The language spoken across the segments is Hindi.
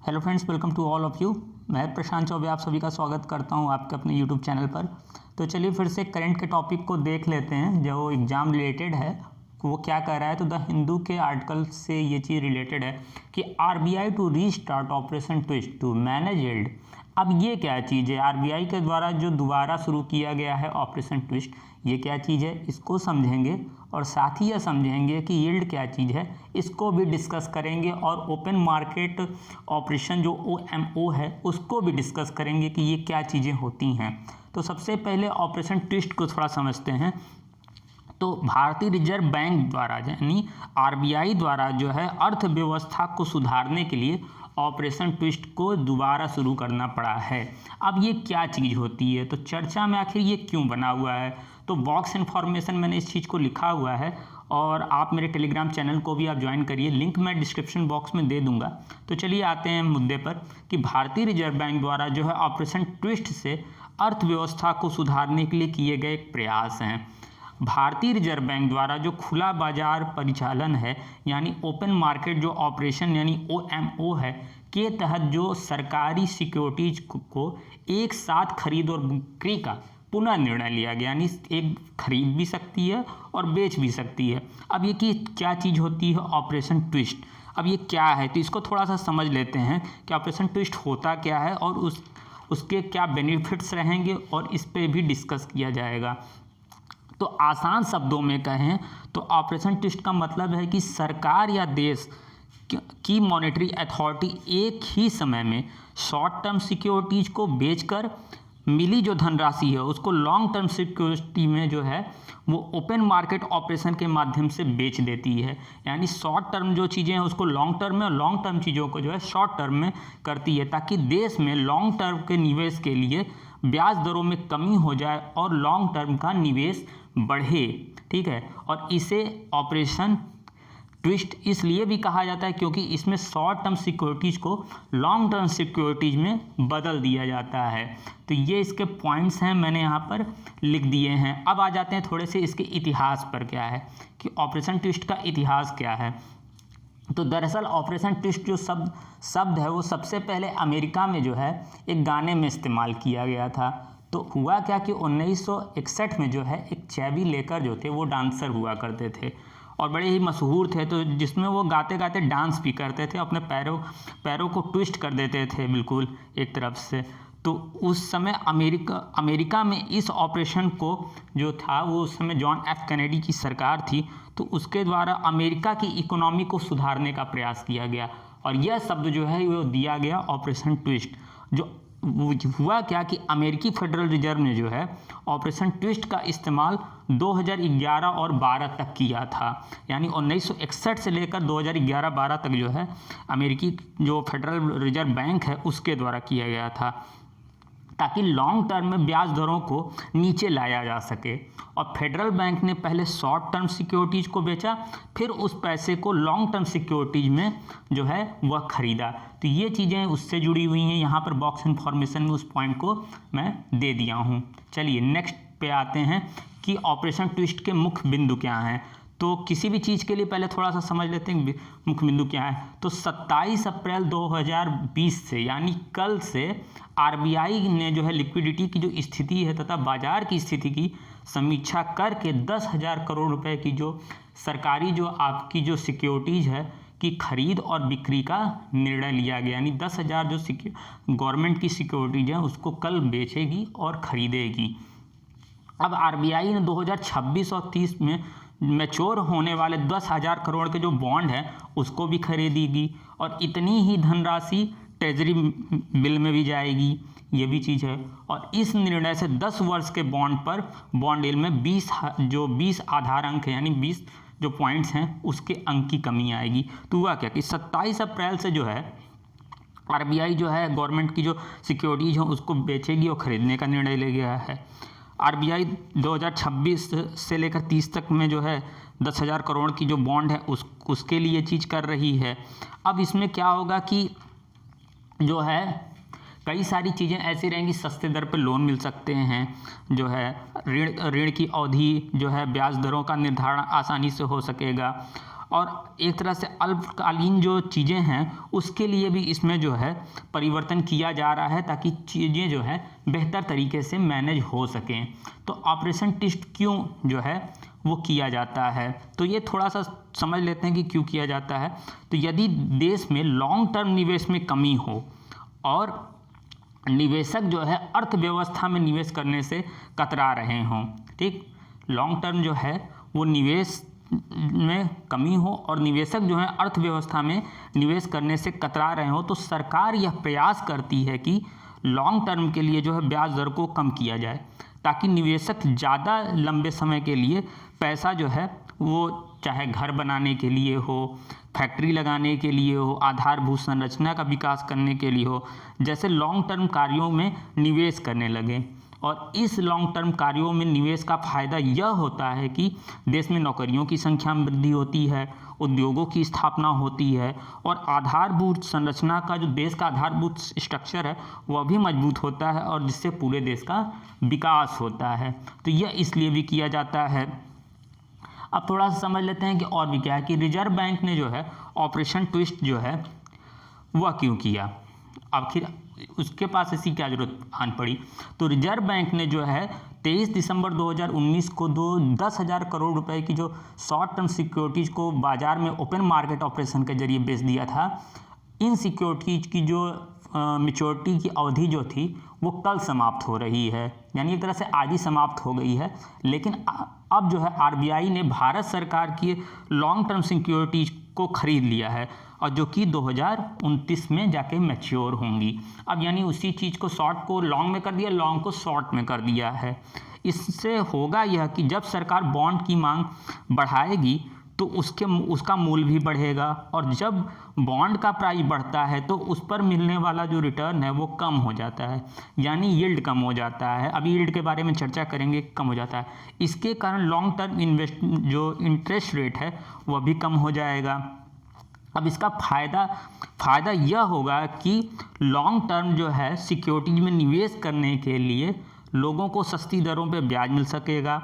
Hello friends, welcome to all of you. मैं प्रशांत चौबे आप सभी का स्वागत करता हूं आपके अपने यूट्यूब चैनल पर। तो चलिए फिर से करंट के टॉपिक को देख लेते हैं जो एग्ज़ाम रिलेटेड है। वो क्या कह रहा है, तो द हिंदू के आर्टिकल से ये चीज़ रिलेटेड है कि RBI to restart operation twist to manage yield. अब ये क्या चीज़ है? आरबीआई के द्वारा जो दोबारा शुरू किया गया है ऑपरेशन ट्विस्ट, ये क्या चीज़ है इसको समझेंगे और साथ ही यह समझेंगे कि यील्ड क्या चीज़ है इसको भी डिस्कस करेंगे और ओपन मार्केट ऑपरेशन जो OMO है उसको भी डिस्कस करेंगे कि ये क्या चीज़ें होती हैं। तो सबसे पहले ऑपरेशन ट्विस्ट को थोड़ा समझते हैं। तो भारतीय रिजर्व बैंक द्वारा यानी आरबीआई द्वारा जो है अर्थव्यवस्था को सुधारने के लिए ऑपरेशन ट्विस्ट को दोबारा शुरू करना पड़ा है। अब ये क्या चीज़ होती है, तो चर्चा में आखिर ये क्यों बना हुआ है, तो बॉक्स इन्फॉर्मेशन मैंने इस चीज़ को लिखा हुआ है और आप मेरे टेलीग्राम चैनल को भी आप ज्वाइन करिए, लिंक मैं डिस्क्रिप्शन बॉक्स में दे दूंगा। तो चलिए आते हैं मुद्दे पर कि भारतीय रिजर्व बैंक द्वारा जो है ऑपरेशन ट्विस्ट से अर्थव्यवस्था को सुधारने के लिए किए गए प्रयास हैं। भारतीय रिजर्व बैंक द्वारा जो खुला बाजार परिचालन है यानी ओपन मार्केट जो ऑपरेशन यानी OMO है के तहत जो सरकारी सिक्योरिटीज को एक साथ खरीद और बिक्री का पुनः निर्णय लिया गया, यानी एक खरीद भी सकती है और बेच भी सकती है। अब ये कि क्या चीज़ होती है ऑपरेशन ट्विस्ट, अब ये क्या है, तो इसको थोड़ा सा समझ लेते हैं कि ऑपरेशन ट्विस्ट होता क्या है और उसके क्या बेनिफिट्स रहेंगे और इस पर भी डिस्कस किया जाएगा। तो आसान शब्दों में कहें तो ऑपरेशन ट्विस्ट का मतलब है कि सरकार या देश की मॉनेटरी अथॉरिटी एक ही समय में शॉर्ट टर्म सिक्योरिटीज को बेचकर मिली जो धनराशि है उसको लॉन्ग टर्म सिक्योरिटी में जो है वो ओपन मार्केट ऑपरेशन के माध्यम से बेच देती है। यानी शॉर्ट टर्म जो चीज़ें हैं उसको लॉन्ग टर्म में और लॉन्ग टर्म चीज़ों को जो है शॉर्ट टर्म में करती है ताकि देश में लॉन्ग टर्म के निवेश के लिए ब्याज दरों में कमी हो जाए और लॉन्ग टर्म का निवेश बढ़े। ठीक है, और इसे ऑपरेशन ट्विस्ट इसलिए भी कहा जाता है क्योंकि इसमें शॉर्ट टर्म सिक्योरिटीज़ को लॉन्ग टर्म सिक्योरिटीज़ में बदल दिया जाता है। तो ये इसके पॉइंट्स हैं, मैंने यहाँ पर लिख दिए हैं। अब आ जाते हैं थोड़े से इसके इतिहास पर, क्या है कि ऑपरेशन ट्विस्ट का इतिहास क्या है। तो दरअसल ऑपरेशन ट्विस्ट जो शब्द है वो सबसे पहले अमेरिका में जो है एक गाने में इस्तेमाल किया गया था। तो हुआ क्या कि 1961 में जो है एक चैबी लेकर जो थे वो डांसर हुआ करते थे और बड़े ही मशहूर थे, तो जिसमें वो गाते गाते डांस भी करते थे, अपने पैरों को ट्विस्ट कर देते थे बिल्कुल एक तरफ से। तो उस समय अमेरिका में इस ऑपरेशन को जो था वो उस समय जॉन F कैनेडी की सरकार थी, तो उसके द्वारा अमेरिका की इकोनॉमी को सुधारने का प्रयास किया गया और यह शब्द जो है वो दिया गया ऑपरेशन ट्विस्ट। जो हुआ क्या कि अमेरिकी फेडरल रिजर्व ने जो है ऑपरेशन ट्विस्ट का इस्तेमाल 2011 और 12 तक किया था। यानी 1961 से लेकर 2011-12 तक जो है अमेरिकी जो फेडरल रिजर्व बैंक है उसके द्वारा किया गया था ताकि लॉन्ग टर्म में ब्याज दरों को नीचे लाया जा सके। और फेडरल बैंक ने पहले शॉर्ट टर्म सिक्योरिटीज़ को बेचा, फिर उस पैसे को लॉन्ग टर्म सिक्योरिटीज़ में जो है वह खरीदा। तो ये चीज़ें उससे जुड़ी हुई हैं, यहाँ पर बॉक्स इन्फॉर्मेशन में उस पॉइंट को मैं दे दिया हूँ। चलिए नेक्स्ट पे आते हैं कि ऑपरेशन ट्विस्ट के मुख्य बिंदु क्या हैं। तो किसी भी चीज़ के लिए पहले थोड़ा सा समझ लेते हैं मुख्य बिंदु क्या है। तो 27 अप्रैल 2020 से यानी कल से आरबीआई ने जो है लिक्विडिटी की जो स्थिति है तथा बाजार की स्थिति की समीक्षा करके 10,000 करोड़ रुपए की जो सरकारी जो आपकी जो सिक्योरिटीज़ है की खरीद और बिक्री का निर्णय लिया गया। यानी 10,000 जो गवर्नमेंट की सिक्योरिटीज़ हैं उसको कल बेचेगी और खरीदेगी। अब आरबीआई ने 2026 और 30 में मैच्योर होने वाले 10,000 करोड़ के जो बॉन्ड हैं उसको भी खरीदेगी और इतनी ही धनराशि ट्रेजरी बिल में भी जाएगी, ये भी चीज़ है। और इस निर्णय से 10 वर्ष के बॉन्ड पर बॉन्ड डील में 20 आधार अंक है यानी 20 जो पॉइंट्स हैं उसके अंक की कमी आएगी। तो हुआ क्या कि 27 अप्रैल से जो है आरबीआई जो है गवर्नमेंट की जो सिक्योरिटीज हैं उसको बेचेगी और खरीदने का निर्णय ले गया है। आरबीआई 2026 से लेकर 30 तक में जो है 10,000 करोड़ की जो बॉन्ड है उसके लिए ये चीज़ कर रही है। अब इसमें क्या होगा कि जो है कई सारी चीज़ें ऐसी रहेंगी, सस्ते दर पर लोन मिल सकते हैं, जो है ऋण की अवधि जो है ब्याज दरों का निर्धारण आसानी से हो सकेगा और एक तरह से अल्पकालीन जो चीज़ें हैं उसके लिए भी इसमें जो है परिवर्तन किया जा रहा है ताकि चीज़ें जो है बेहतर तरीके से मैनेज हो सकें। तो ऑपरेशन ट्विस्ट क्यों जो है वो किया जाता है, तो ये थोड़ा सा समझ लेते हैं कि क्यों किया जाता है। तो यदि देश में लॉन्ग टर्म निवेश में कमी हो और निवेशक जो है अर्थव्यवस्था में निवेश करने से कतरा रहे हों, ठीक, लॉन्ग टर्म जो है वो निवेश में कमी हो और निवेशक जो है अर्थव्यवस्था में निवेश करने से कतरा रहे हो, तो सरकार यह प्रयास करती है कि लॉन्ग टर्म के लिए जो है ब्याज दर को कम किया जाए ताकि निवेशक ज़्यादा लंबे समय के लिए पैसा जो है वो चाहे घर बनाने के लिए हो, फैक्ट्री लगाने के लिए हो, आधारभूत संरचना का विकास करने के लिए हो, जैसे लॉन्ग टर्म कार्यों में निवेश करने लगे। और इस लॉन्ग टर्म कार्यों में निवेश का फ़ायदा यह होता है कि देश में नौकरियों की संख्या में वृद्धि होती है, उद्योगों की स्थापना होती है और आधारभूत संरचना का जो देश का आधारभूत स्ट्रक्चर है वह भी मजबूत होता है और जिससे पूरे देश का विकास होता है। तो यह इसलिए भी किया जाता है। अब थोड़ा सा समझ लेते हैं कि और भी क्या है कि रिजर्व बैंक ने जो है ऑपरेशन ट्विस्ट जो है वह क्यों किया, आखिर उसके पास ऐसी क्या जरूरत आन पड़ी। तो रिजर्व बैंक ने जो है 23 दिसंबर 2019 को 10,000 करोड़ रुपए की जो शॉर्ट टर्म सिक्योरिटीज को बाजार में ओपन मार्केट ऑपरेशन के जरिए बेच दिया था। इन सिक्योरिटीज की जो मैच्योरिटी की अवधि जो थी वो कल समाप्त हो रही है, यानी एक तरह से आज ही समाप्त हो गई है। लेकिन अब जो है आरबीआई ने भारत सरकार की लॉन्ग टर्म सिक्योरिटीज को खरीद लिया है और जो कि 2029 में जाके मैच्योर होंगी। अब यानी उसी चीज़ को शॉर्ट को लॉन्ग में कर दिया, लॉन्ग को शॉर्ट में कर दिया है। इससे होगा यह कि जब सरकार बॉन्ड की मांग बढ़ाएगी तो उसका मूल्य भी बढ़ेगा और जब बॉन्ड का प्राइस बढ़ता है तो उस पर मिलने वाला जो रिटर्न है वो कम हो जाता है, यानी यील्ड कम हो जाता है। अभी यील्ड के बारे में चर्चा करेंगे, कम हो जाता है। इसके कारण लॉन्ग टर्म जो इंटरेस्ट रेट है वह भी कम हो जाएगा। अब इसका फ़ायदा यह होगा कि लॉन्ग टर्म जो है सिक्योरिटीज में निवेश करने के लिए लोगों को सस्ती दरों पे ब्याज मिल सकेगा।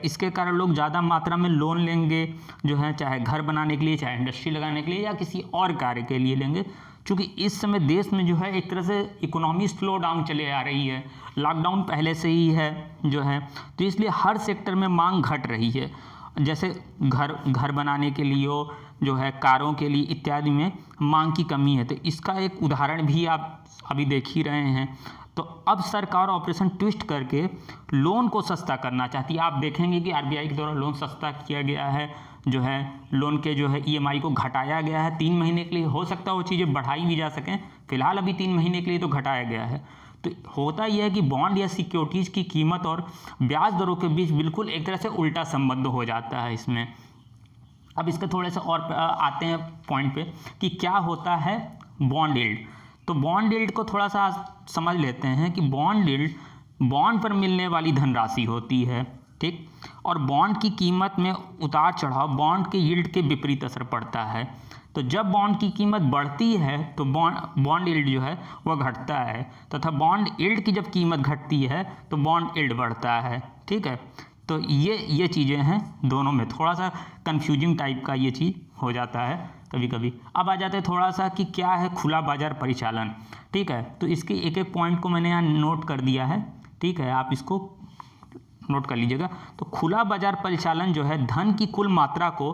इसके कारण लोग ज़्यादा मात्रा में लोन लेंगे जो है, चाहे घर बनाने के लिए, चाहे इंडस्ट्री लगाने के लिए या किसी और कार्य के लिए लेंगे। क्योंकि इस समय देश में जो है एक तरह से इकोनॉमी स्लो डाउन चले आ रही है, लॉकडाउन पहले से ही है जो है, तो इसलिए हर सेक्टर में मांग घट रही है। जैसे घर बनाने के लिए हो, जो है कारों के लिए इत्यादि में मांग की कमी है। तो इसका एक उदाहरण भी आप अभी देख ही रहे हैं। तो अब सरकार ऑपरेशन ट्विस्ट करके लोन को सस्ता करना चाहती है। आप देखेंगे कि आरबीआई के द्वारा लोन सस्ता किया गया है, जो है लोन के जो है ईएमआई को घटाया गया है 3 महीने के लिए। हो सकता है वो चीज़ें बढ़ाई भी जा सकें, फिलहाल अभी 3 महीने के लिए तो घटाया गया है। तो होता यह है कि बॉन्ड या सिक्योरिटीज़ की कीमत और ब्याज दरों के बीच बिल्कुल एक तरह से उल्टा संबंध हो जाता है इसमें। अब इसके थोड़े से और आते हैं पॉइंट पे कि क्या होता है बॉन्ड यील्ड। तो बॉन्ड यील्ड को थोड़ा सा समझ लेते हैं कि बॉन्ड यील्ड बॉन्ड पर मिलने वाली धनराशि होती है, ठीक, और बॉन्ड की कीमत में उतार चढ़ाव बॉन्ड के यील्ड के विपरीत असर पड़ता है। तो जब बॉन्ड की कीमत बढ़ती है तो बॉन्ड यील्ड जो है वह घटता है, तथा बॉन्ड यील्ड की जब कीमत घटती है तो बॉन्ड यील्ड बढ़ता है, ठीक है। तो ये चीज़ें हैं, दोनों में थोड़ा सा कंफ्यूजिंग टाइप का ये चीज़ हो जाता है कभी कभी। अब आ जाते हैं थोड़ा सा कि क्या है खुला बाजार परिचालन, ठीक है। तो इसके एक एक पॉइंट को मैंने यहाँ नोट कर दिया है, ठीक है, आप इसको नोट कर लीजिएगा। तो खुला बाजार परिचालन जो है धन की कुल मात्रा को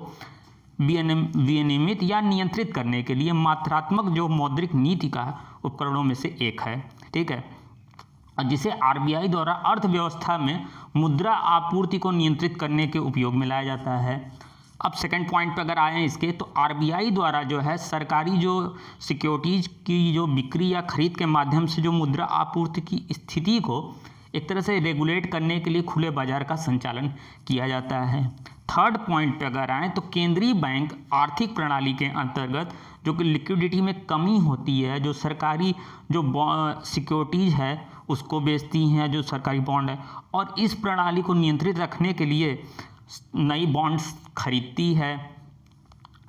विनियमित या नियंत्रित करने के लिए मात्रात्मक जो मौद्रिक नीति का उपकरणों में से एक है, ठीक है, जिसे आरबीआई द्वारा अर्थव्यवस्था में मुद्रा आपूर्ति को नियंत्रित करने के उपयोग में लाया जाता है। अब सेकंड पॉइंट पे अगर आए इसके, तो आरबीआई द्वारा जो है सरकारी जो सिक्योरिटीज़ की जो बिक्री या खरीद के माध्यम से जो मुद्रा आपूर्ति की स्थिति को एक तरह से रेगुलेट करने के लिए खुले बाजार का संचालन किया जाता है। थर्ड पॉइंट पे अगर आएँ तो केंद्रीय बैंक आर्थिक प्रणाली के अंतर्गत जो कि लिक्विडिटी में कमी होती है, जो सरकारी जो सिक्योरिटीज़ है उसको बेचती हैं, जो सरकारी बॉन्ड है, और इस प्रणाली को नियंत्रित रखने के लिए नई बॉन्ड्स खरीदती है।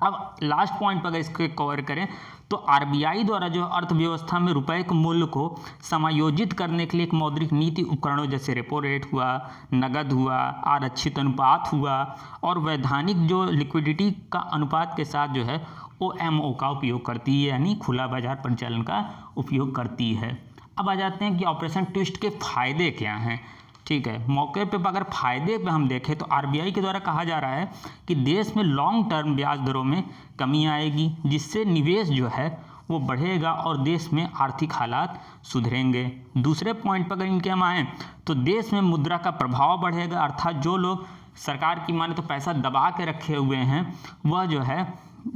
अब लास्ट पॉइंट पर अगर इसको कवर करें तो आरबीआई द्वारा जो अर्थव्यवस्था में रुपए के मूल्य को समायोजित करने के लिए एक मौद्रिक नीति उपकरणों जैसे रेपो रेट हुआ, नगद हुआ, आरक्षित अनुपात हुआ और वैधानिक जो लिक्विडिटी का अनुपात के साथ जो है OMO का उपयोग करती है, यानी खुला बाजार परिचालन का उपयोग करती है। अब आ जाते हैं कि ऑपरेशन ट्विस्ट के फायदे क्या हैं। ठीक है, मौके पे अगर फायदे पे हम देखें तो आरबीआई के द्वारा कहा जा रहा है कि देश में लॉन्ग टर्म ब्याज दरों में कमी आएगी, जिससे निवेश जो है वो बढ़ेगा और देश में आर्थिक हालात सुधरेंगे। दूसरे पॉइंट पर अगर इनके हम आएँ तो देश में मुद्रा का प्रभाव बढ़ेगा, अर्थात जो लोग सरकार की माने तो पैसा दबा के रखे हुए हैं वह जो है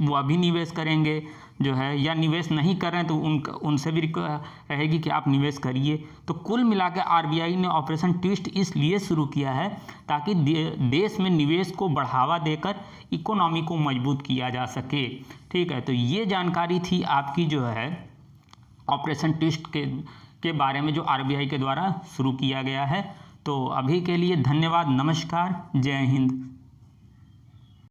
वो अभी निवेश करेंगे जो है, या निवेश नहीं कर रहे हैं तो उनसे भी रहेगी कि आप निवेश करिए। तो कुल मिलाकर आरबीआई ने ऑपरेशन ट्विस्ट इसलिए शुरू किया है ताकि देश में निवेश को बढ़ावा देकर इकोनॉमी को मजबूत किया जा सके। ठीक है, तो ये जानकारी थी आपकी जो है ऑपरेशन ट्विस्ट के बारे में जो आरबीआई के द्वारा शुरू किया गया है। तो अभी के लिए धन्यवाद, नमस्कार, जय हिंद।